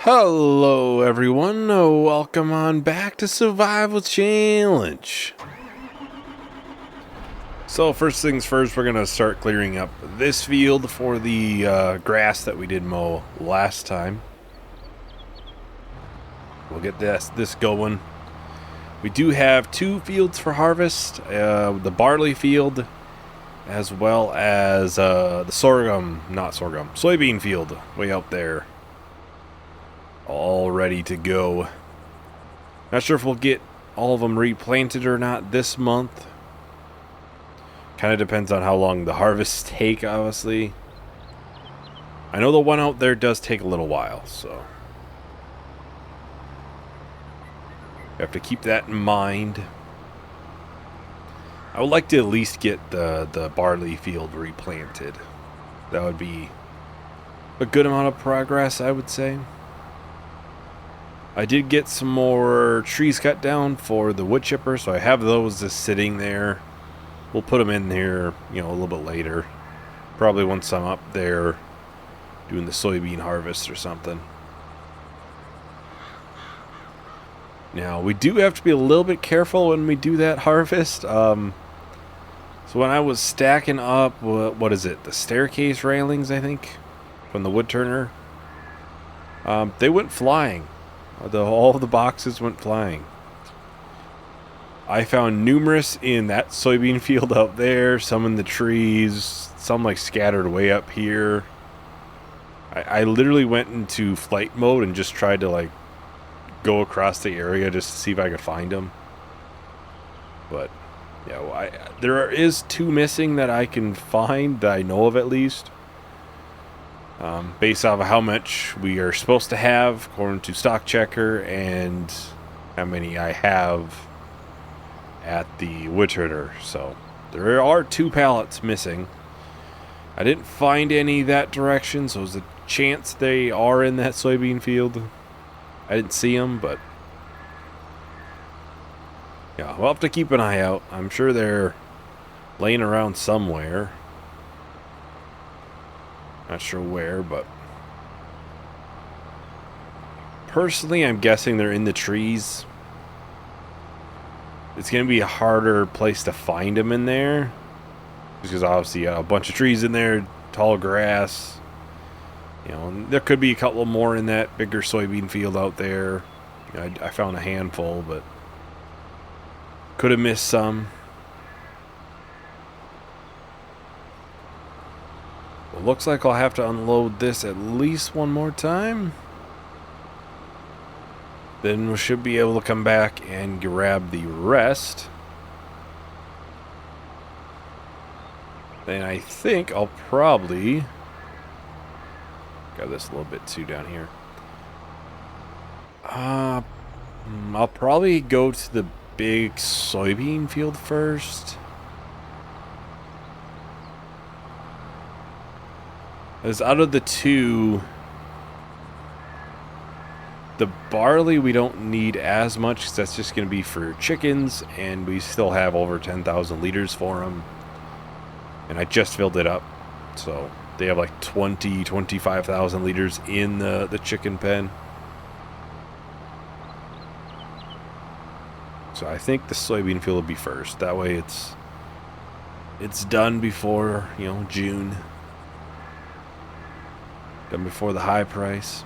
Hello everyone, welcome on back to Survival Challenge. So first things first, we're going to start clearing up this field for the grass that we did mow last time. We'll get this going. We do have two fields for harvest, the barley field as well as the soybean field way out there. All ready to go. Not sure if we'll get all of them replanted or not this month. Kind of depends on how long the harvests take, obviously. I know the one out there does take a little while, so you have to keep that in mind. I would like to at least get the barley field replanted. That would be a good amount of progress, I would say. I did get some more trees cut down for the wood chipper, so I have those just sitting there. We'll put them in here, a little bit later. Probably once I'm up there doing the soybean harvest or something. Now, we do have to be a little bit careful when we do that harvest. So when I was stacking up, what is it? The staircase railings, I think, from the wood turner. They went flying. All of the boxes went flying. I found numerous in that soybean field out there, some in the trees, some like scattered way up here. I literally went into flight mode and just tried to like go across the area just to see if I could find them. But yeah, there is two missing that I can find that I know of at least. Based off of how much we are supposed to have according to stock checker and how many I have at the wood turner. So there are two pallets missing. I didn't find any that direction, so there's a chance they are in that soybean field. I didn't see them, but yeah, we'll have to keep an eye out. I'm sure they're laying around somewhere. Not sure where, but personally, I'm guessing they're in the trees. It's going to be a harder place to find them in there, because obviously you got a bunch of trees in there, tall grass. And there could be a couple more in that bigger soybean field out there. I found a handful, but could have missed some. Well, looks like I'll have to unload this at least one more time. Then we should be able to come back and grab the rest. Then I think I'll probably grab this a little bit too down here. I'll probably go to the big soybean field first. As out of the two, the barley we don't need as much because that's just going to be for chickens, and we still have over 10,000 liters for them. And I just filled it up, so they have like 25,000 liters in the chicken pen. So I think the soybean field will be first. That way it's done before, June. Done before the high price.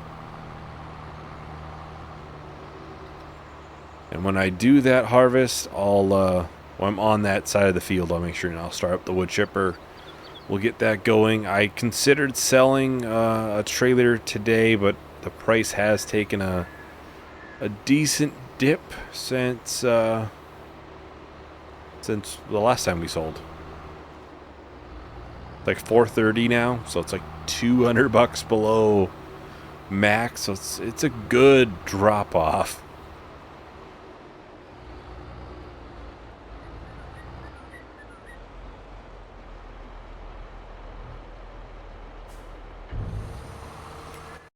And when I do that harvest, when I'm on that side of the field, I'll make sure I'll start up the wood chipper. We'll get that going. I considered selling a trailer today, but the price has taken a decent dip since the last time we sold. It's like $430 now, so it's like $200 below max. So it's a good drop off.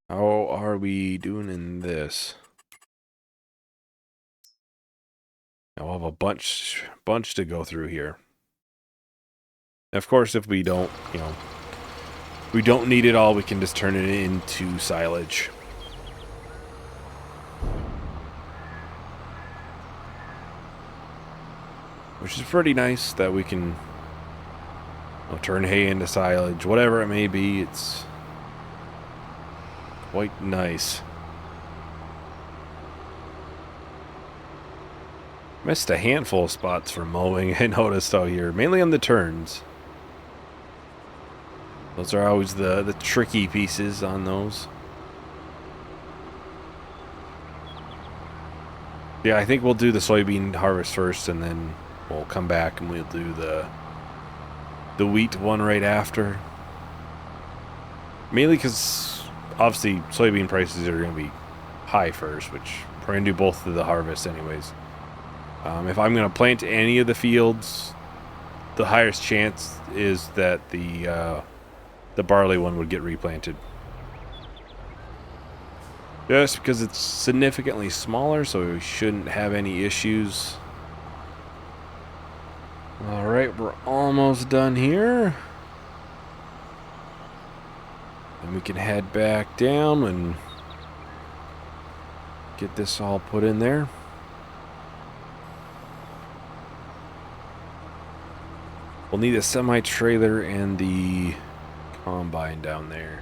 How are we doing in this? Now we'll have a bunch to go through here. Of course, if we don't, we don't need it all, we can just turn it into silage. which is pretty nice that we can turn hay into silage, whatever it may be. It's quite nice. Missed a handful of spots for mowing, I noticed out here, mainly on the turns. Those are always the tricky pieces on those. Yeah, I think we'll do the soybean harvest first, and then we'll come back and we'll do the wheat one right after. Mainly because, obviously, soybean prices are going to be high first, which we're going to do both of the harvest anyways. If I'm going to plant any of the fields, the highest chance is that the barley one would get replanted. Just because it's significantly smaller, so we shouldn't have any issues. Alright, we're almost done here. And we can head back down and get this all put in there. We'll need a semi-trailer and the combine down there.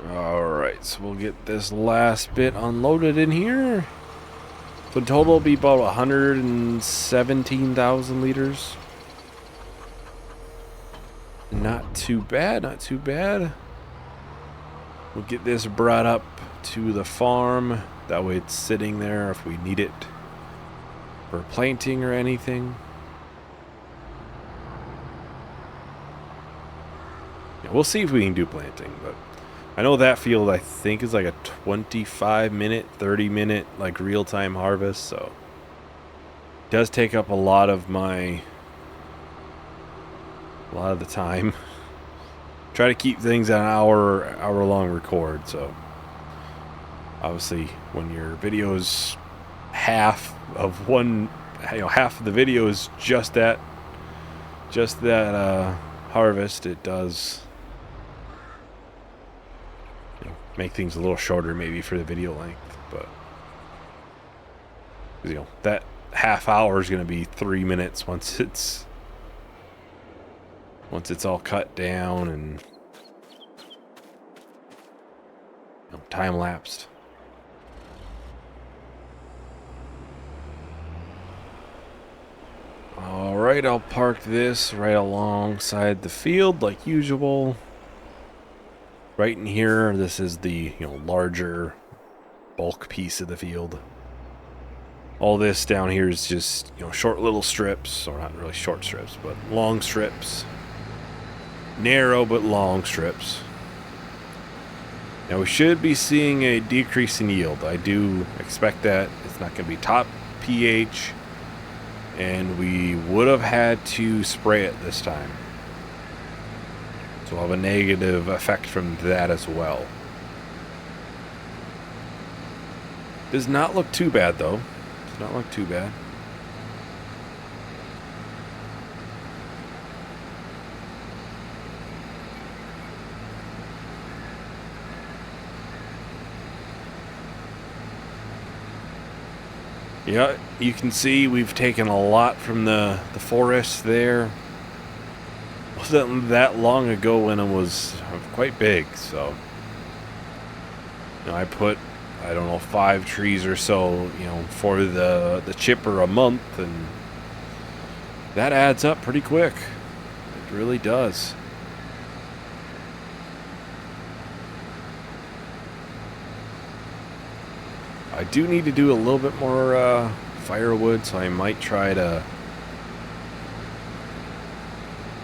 Alright, so we'll get this last bit unloaded in here. So in total, it'll be about 117,000 liters. Not too bad, not too bad. We'll get this brought up to the farm. That way it's sitting there if we need it for planting or anything. Yeah, we'll see if we can do planting, but I know that field, I think, is like a 25-minute, 30-minute, like, real-time harvest, so it does take up a lot of the time. Try to keep things at an hour-long record, so obviously when your video is half of the video is just that harvest, it does make things a little shorter maybe for the video length, but that half hour is going to be 3 minutes once it's all cut down and time lapsed. Alright, I'll park this right alongside the field like usual. Right in here, this is the larger bulk piece of the field. All this down here is just short little strips, or not really short strips, but long strips. Narrow but long strips. Now we should be seeing a decrease in yield. I do expect that. It's not going to be top pH, and we would have had to spray it this time. So we'll have a negative effect from that as well. Does not look too bad though. Does not look too bad. Yeah, you can see we've taken a lot from the forest there. Wasn't that long ago when it was quite big, so I put, I don't know, 5 trees or so, for the chipper a month, and that adds up pretty quick. It really does. I do need to do a little bit more firewood, so I might try to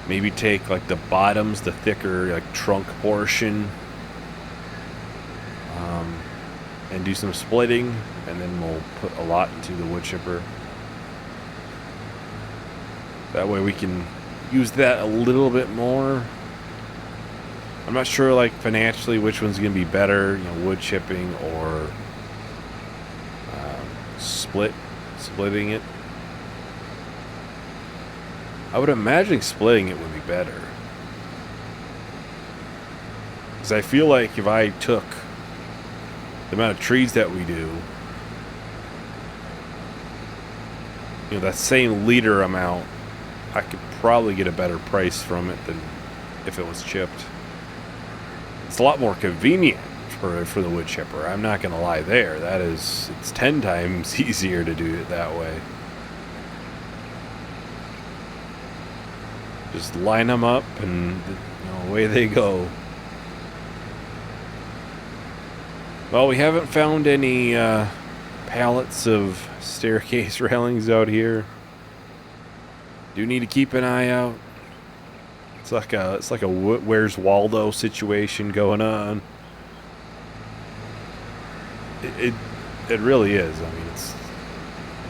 maybe take like the bottoms, the thicker like trunk portion, and do some splitting, and then we'll put a lot into the wood chipper. That way we can use that a little bit more. I'm not sure like financially which one's going to be better, wood chipping or splitting it. I would imagine splitting it would be better, because I feel like if I took the amount of trees that we do you know, that same liter amount, I could probably get a better price from it than if it was chipped. It's a lot more convenient for the wood chipper. I'm not gonna lie there. It's 10 times easier to do it that way. Just line them up and away they go. Well, we haven't found any pallets of staircase railings out here. Do need to keep an eye out. It's like a Where's Waldo situation going on. It really is. I mean, it's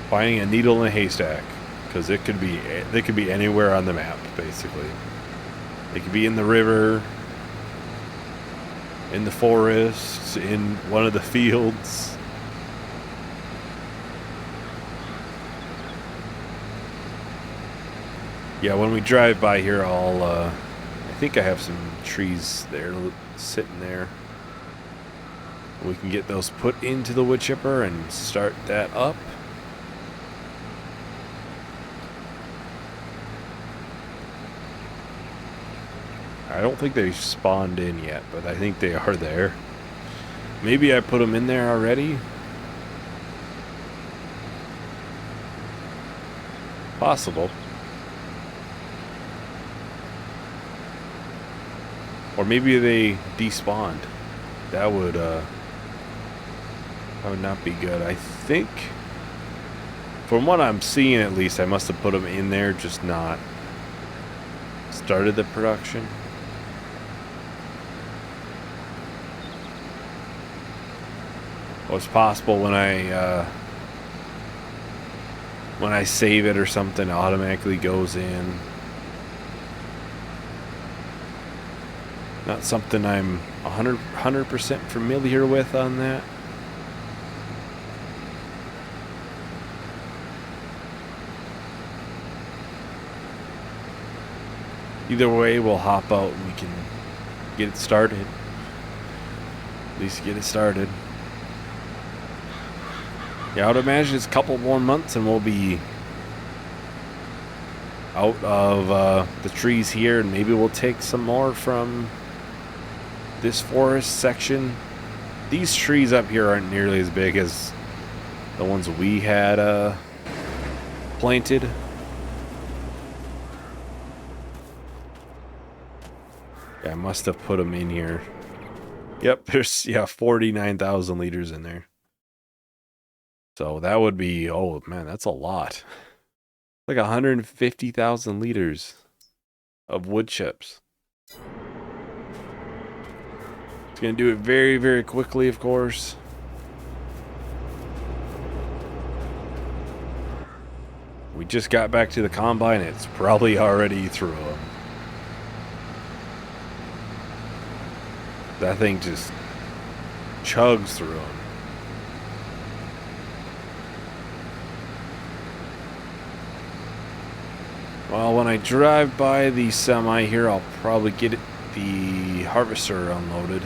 finding a needle in a haystack, because they could be anywhere on the map, basically. It could be in the river, in the forest, in one of the fields. Yeah, when we drive by here, I think I have some trees there sitting there. We can get those put into the wood chipper and start that up. I don't think they spawned in yet, but I think they are there. Maybe I put them in there already. Possible. Or maybe they despawned. That would not be good. I think, from what I'm seeing at least, I must have put them in there, just not started the production. Well, it's possible when I save it or something, it automatically goes in. Not something I'm 100% familiar with on that. Either way, we'll hop out and we can get it started. At least get it started. Yeah, I would imagine it's a couple more months and we'll be out of the trees here, and maybe we'll take some more from this forest section. These trees up here aren't nearly as big as the ones we had planted. Yeah, I must have put them in here. Yep, there's 49,000 liters in there. So that would be, oh man, that's a lot. Like 150,000 liters of wood chips. It's going to do it very, very quickly, of course. We just got back to the combine. It's probably already through them. That thing just chugs through them. Well, when I drive by the semi here, I'll probably get the harvester unloaded.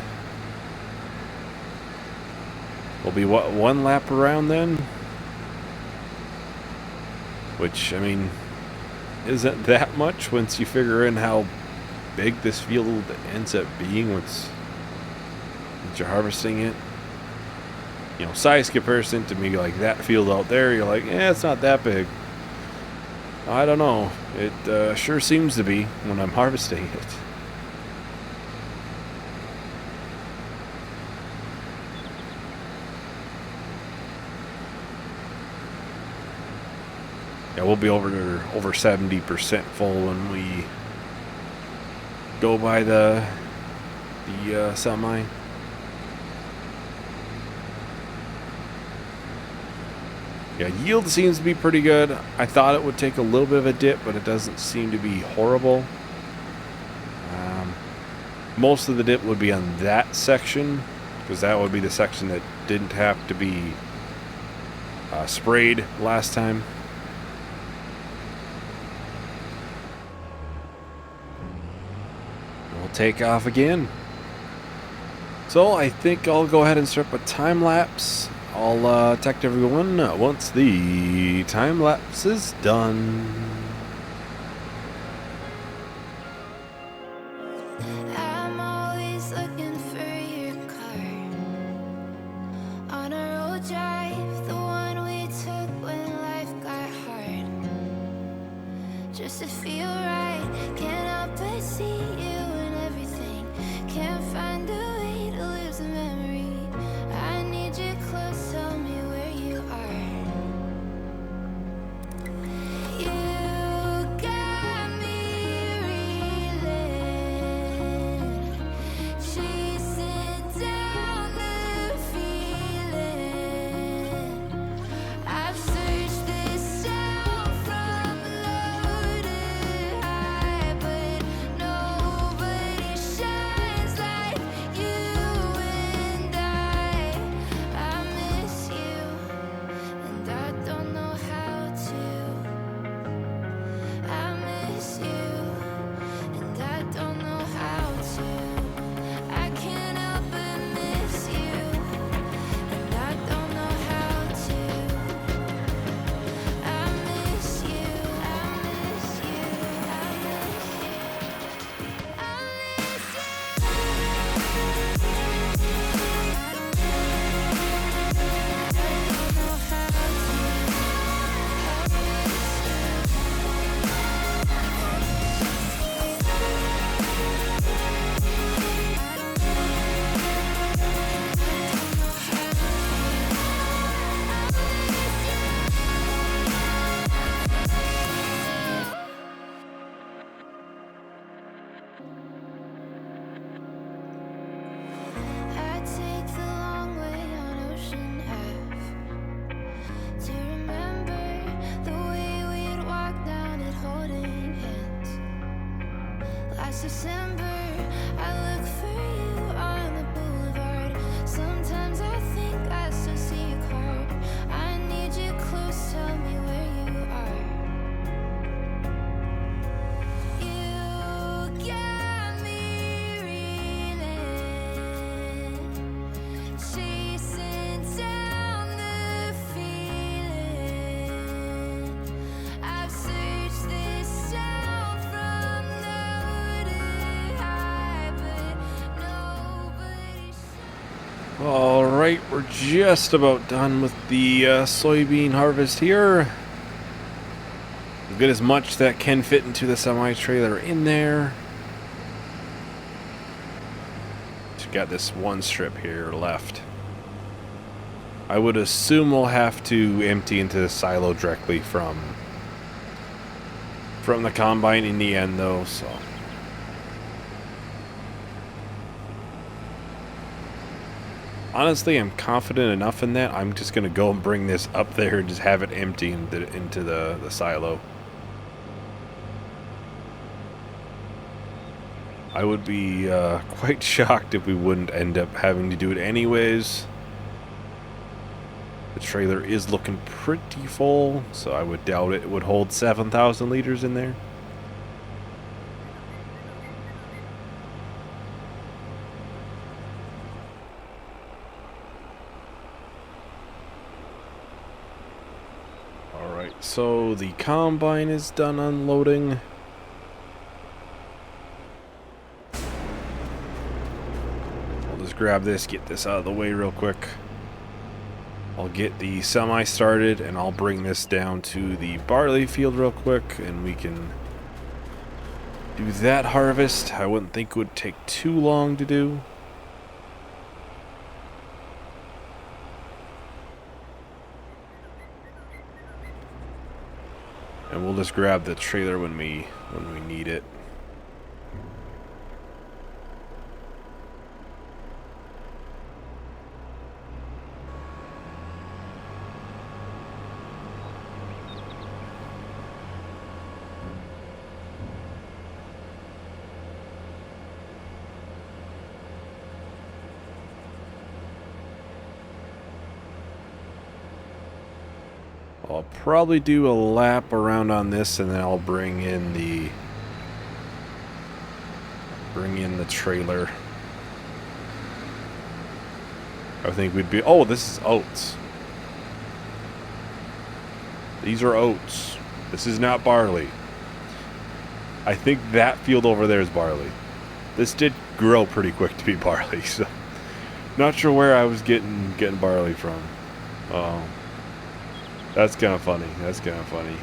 Will be what, one lap around then? Which, I mean, isn't that much once you figure in how big this field ends up being once you're harvesting it. You know, size comparison to me, like that field out there, you're like, it's not that big. I don't know. It sure seems to be when I'm harvesting it. Yeah, we'll be over 70% full when we go by the semi. Yeah, yield seems to be pretty good. I thought it would take a little bit of a dip, but it doesn't seem to be horrible. Most of the dip would be on that section, because that would be the section that didn't have to be sprayed last time. We'll take off again. So I think I'll go ahead and start a time lapse I'll text everyone once the time lapse is done. I'm always looking for your car on a road drive, the one we took when life got hard. Just to feel right, can't help but see you in everything. Can't find a way to lose the memory. I need you close, tell me where you are. You got me reeling, chasing down the feeling. I've searched this town from low to high, but nobody shines like you and I miss you, and I don't know how to. I miss you, and I don't know how to. I can't help but miss you, and I don't know how to. I miss you, I miss you, I miss you, I miss you. I don't know how to. I take the long way on Ocean Ave to remember the way we'd walk down it holding hands. Last December, I look for you on the boulevard. Sometimes I think I still see your car. I need you close, tell me where you are. You got me reeling, chasing down the feeling. I've searched this town from low to high, but nobody. Alright, we're just about done with the soybean harvest here. We'll get as much that can fit into the semi-trailer in there. Just got this one strip here left. I would assume we'll have to empty into the silo directly from the combine in the end though, so. Honestly, I'm confident enough in that. I'm just going to go and bring this up there and just have it empty into the silo. I would be quite shocked if we wouldn't end up having to do it anyways. The trailer is looking pretty full, so I would doubt it would hold 7,000 liters in there. Alright, so the combine is done unloading. I'll just grab this, get this out of the way real quick. I'll get the semi started and I'll bring this down to the barley field real quick and we can do that harvest. I wouldn't think it would take too long to do. And we'll just grab the trailer when we need it. I'll probably do a lap around on this and then I'll bring in the trailer. I think we'd be, oh, this is oats. These are oats. This is not barley. I think that field over there is barley. This did grow pretty quick to be barley, so not sure where I was getting barley from. Oh, that's kind of funny. That's kind of funny.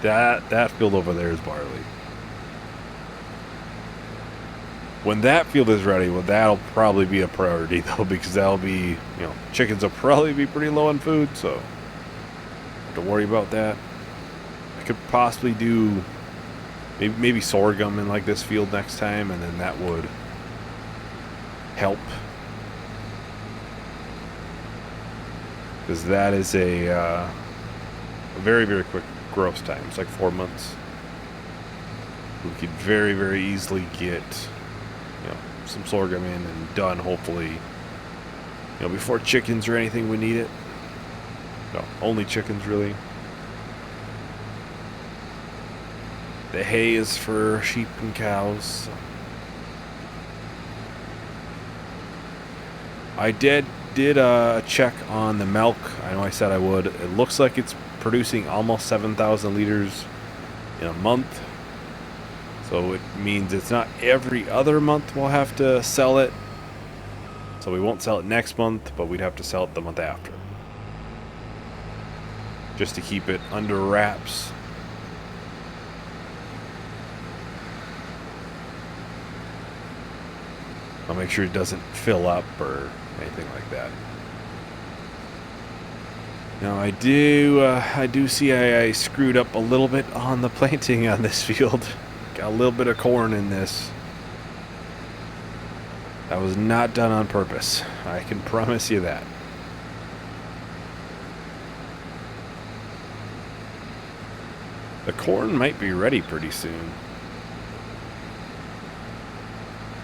That field over there is barley. When that field is ready, well, that'll probably be a priority though, because that'll be, chickens will probably be pretty low on food, so don't worry about that. I could possibly do maybe sorghum in like this field next time, and then that would help, because that is a very, very quick growth time. It's like 4 months. We could very, very easily get some sorghum in and done, hopefully, before chickens or anything would need it. No, only chickens really. The hay is for sheep and cows. So. I did a check on the milk. I know I said I would. It looks like it's producing almost 7,000 liters in a month. So it means it's not every other month we'll have to sell it. So we won't sell it next month, but we'd have to sell it the month after. Just to keep it under wraps. I'll make sure it doesn't fill up or anything like that. Now I do see I screwed up a little bit on the planting on this field. Got a little bit of corn in this. That was not done on purpose. I can promise you that. The corn might be ready pretty soon.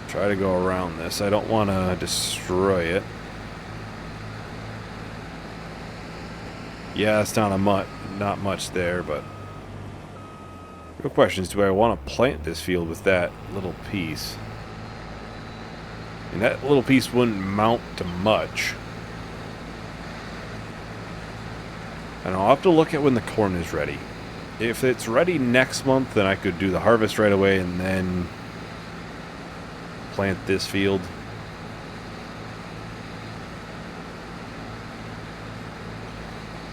Try to go around this. I don't want to destroy it. Yeah, it's not much there, but real question is, do I want to plant this field with that little piece? And that little piece wouldn't mount to much. And I'll have to look at when the corn is ready. If it's ready next month, then I could do the harvest right away and then plant this field.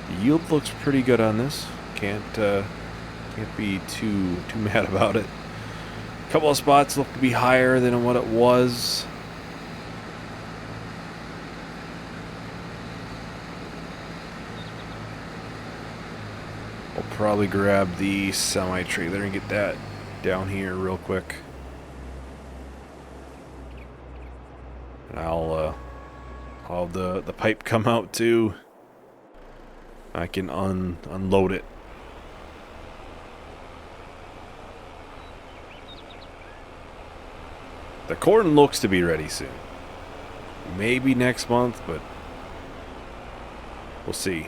The yield looks pretty good on this. Can't be too mad about it. A couple of spots look to be higher than what it was. I'll probably grab the semi-trailer and get that down here real quick. And I'll have the pipe come out too. I can unload it. The corn looks to be ready soon. Maybe next month, but we'll see.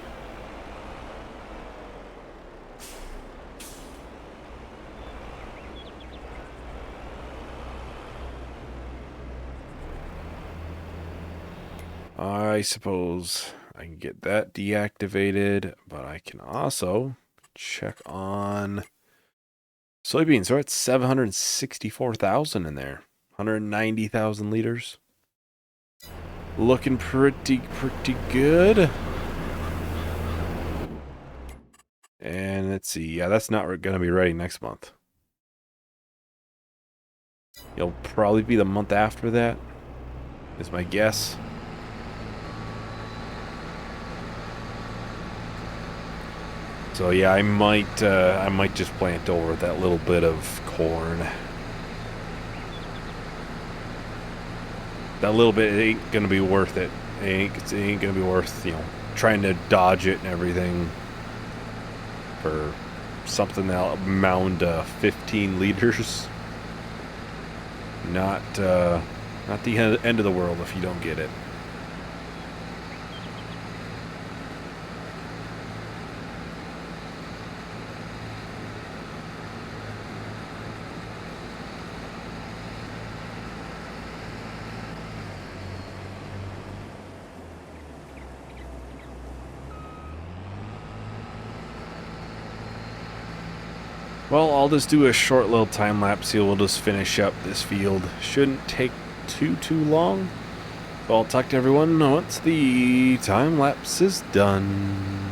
I suppose I can get that deactivated, but I can also check on soybeans. We're at 764,000 in there. 190,000 liters. Looking pretty good. And let's see. Yeah, that's not going to be ready next month. It'll probably be the month after that, is my guess. So yeah, I might just plant over that little bit of corn. That little bit, it ain't gonna be worth it. It ain't gonna be worth, trying to dodge it and everything for something that'll amount to 15 liters. Not the end of the world if you don't get it. Well, I'll just do a short little time lapse here. We'll just finish up this field. Shouldn't take too long. So I'll talk to everyone once the time lapse is done.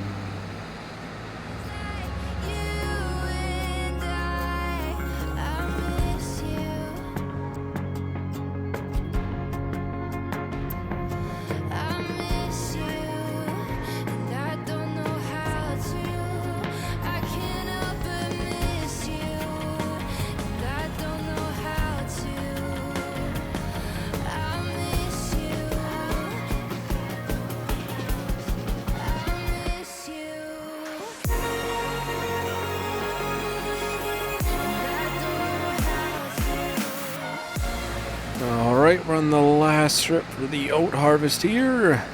Alright, we're on the last strip for the oat harvest here.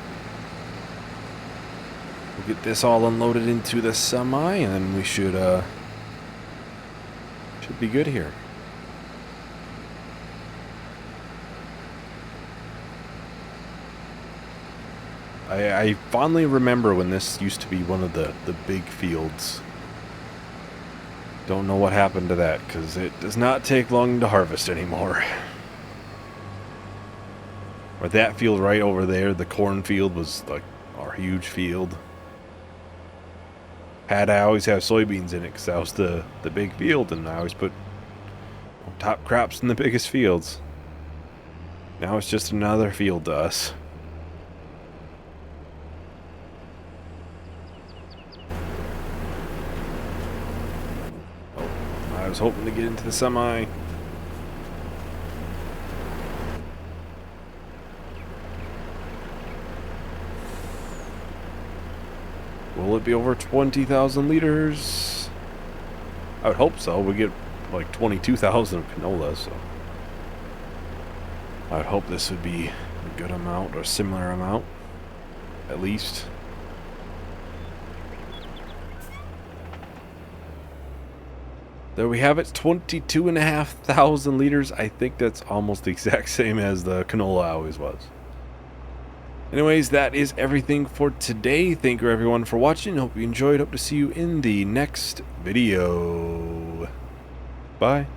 We'll get this all unloaded into the semi, and then we should be good here. I fondly remember when this used to be one of the big fields. Don't know what happened to that, because it does not take long to harvest anymore. Or that field right over there, the cornfield, was like our huge field. I always have soybeans in it because that was the big field, and I always put top crops in the biggest fields. Now it's just another field to us. Oh, I was hoping to get into the semi. Will it be over 20,000 liters? I would hope so. We get like 22,000 of canola, so I would hope this would be a good amount or similar amount, at least. There we have it, 22,500 liters. I think that's almost the exact same as the canola always was. Anyways, that is everything for today. Thank you everyone for watching. Hope you enjoyed. Hope to see you in the next video. Bye.